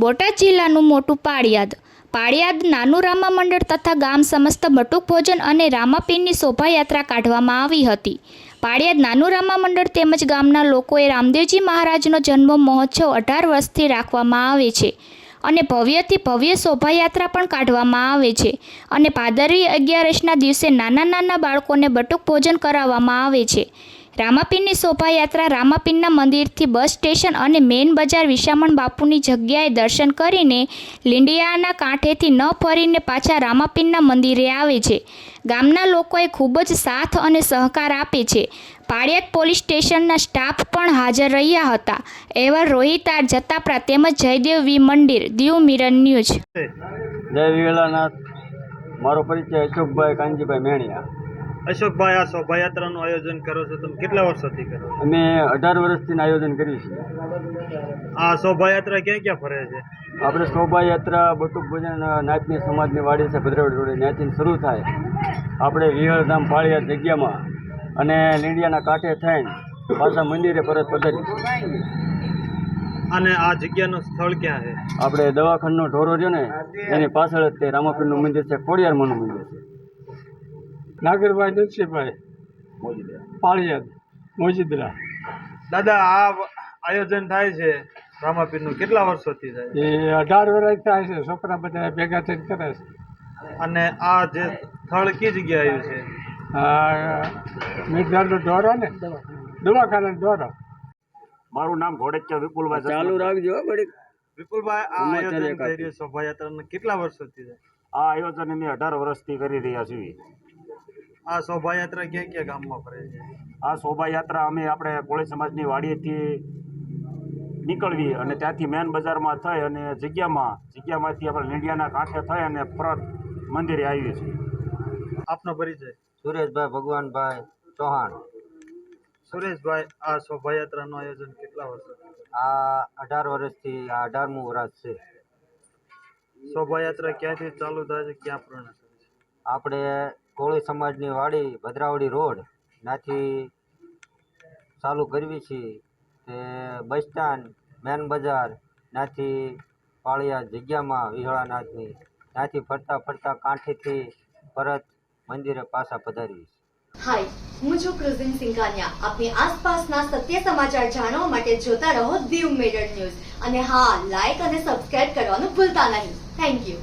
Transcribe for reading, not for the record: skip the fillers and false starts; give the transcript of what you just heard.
બોટાદ જિલ્લાનું મોટું પાળિયાદ નાનું રામા મંડળ તથા ગામ સમસ્ત બટુક ભોજન અને રામાપીરની શોભાયાત્રા કાઢવામાં આવી હતી। પાળિયાદ નાનું રામા મંડળ તેમજ ગામના લોકોએ રામદેવજી મહારાજનો જન્મ મહોત્સવ 18 વર્ષથી રાખવામાં આવે છે અને ભવ્યથી ભવ્ય શોભાયાત્રા પણ કાઢવામાં આવે છે અને ભાદરવી 11ના દિવસે નાના બાળકોને બટુક ભોજન કરાવવામાં આવે છે। રામાપીરની શોભાયાત્રા રામાપીરના મંદિરથી બસ સ્ટેશન અને મેઇન બજાર વિશામણ બાપુની જગ્યાએ દર્શન કરીને લીંડિયાના કાંઠેથી ન ફરીને પાછા રામાપીરના મંદિરે આવે છે। ગામના લોકોએ ખૂબ જ સાથ અને સહકાર આપે છે। પાળિયાદ પોલીસ સ્ટેશનના સ્ટાફ પણ હાજર રહ્યા હતા। એવા રોહિત આર જતાપરા તેમજ જયદેવ વી મંદિર, દીવ મિરર ન્યૂઝ। જય વિલાનાથ। મારો પરિચય અશોકભાઈ કાનજીભાઈ મેણિયા। અશોકભાઈ, આ શોભાયાત્રાનું આયોજન કરો છો તમે કેટલા વર્ષોથી કરો? અમે 18 વર્ષથી આયોજન કર્યું છે। આ શોભાયાત્રા ક્યાં ક્યાં ફરે છે? આપણે શોભાયાત્રા બટુક ભોજન નાચની સમાજની વાડી છે ભદ્રાવડી રોડે નાચીને શરૂ થાય આપણે વિહળધામ પાળિયાદ જગ્યામાં અને લીંડિયાના કાંઠે થઈને પાછા મંદિરે પરત પધારી। અને આ જગ્યાનું સ્થળ ક્યાં છે? આપણે દવાખાનાનો ઢોરો રહ્યો ને એની પાછળ જ તે રામાપીરનું મંદિર છે, ખોડિયારમાંનું મંદિર છે। નાગરભાઈ નરસિંહભાઈ પાળિયાદ મોજીદ્રા। દાદા, આ આયોજન થાય છે રામાપીરનું કેટલા વર્ષોથી થાય? એ 18 વર્ષ થાય છે। છોકરા બધા ભેગા થઈને કરે છે। અને આ જે સ્થળ કઈ જગ્યાએ આવ્યું છે? મીઠાનો ઢોરો ને દવાખાનાનો ઢોરો। મારું નામ ઘોડેચા વિપુલભાઈ। ચાલુ રાખજો બડી વિપુલભાઈ, આ આયોજન થઈ રહ્યું શોભાયાત્રાનું કેટલા વર્ષોથી થાય? આ આયોજન અમે 18 વર્ષથી કરી રહ્યા છીએ। આ શોભાયાત્રા ક્યાં ક્યાં ગામમાં ફરે છે? આ શોભાયાત્રા અમે આપણે કોળી સમાજની વાડીએથી નીકળવી અને ત્યાંથી મેન બજારમાં થઈ અને જગ્યામાંથી આપણે લીંડિયાના કાંઠે થઈ અને પરત મંદિરે આવીએ છીએ। આપનો પરિચય? સુરેશભાઈ ભગવાનભાઈ ચૌહાણ। સુરેશભાઈ, આ શોભાયાત્રાનું આયોજન કેટલા વર્ષોથી? આ 18 વર્ષથી આ 18મું વર્ષ છે। શોભાયાત્રા ક્યાંથી ચાલુ થાય છે, ક્યાં પૂર્ણ થાય છે? આપણે કોળી સમાજની વાડી ભદ્રાવડી રોડ નાથી ચાલુ કરવી છે તે બસ સ્ટેન્ડ મેન બજાર નાથી પાળિયાદ જગ્યામાં વિહળાનાથની ત્યાંથી ફરતા કાંઠેથી પરત મંદિરે પાછા પધારવી છે। હાય, હું છું ક્રુઝિન સિંઘાનિયા। આપની આસપાસના સત્ય સમાચાર જાણવા માટે જોતા રહો દીવ મિરર ન્યૂઝ અને હા, લાઈક અને સબસ્ક્રાઇબ કરવાનું ભૂલતા નહીં। Thank you.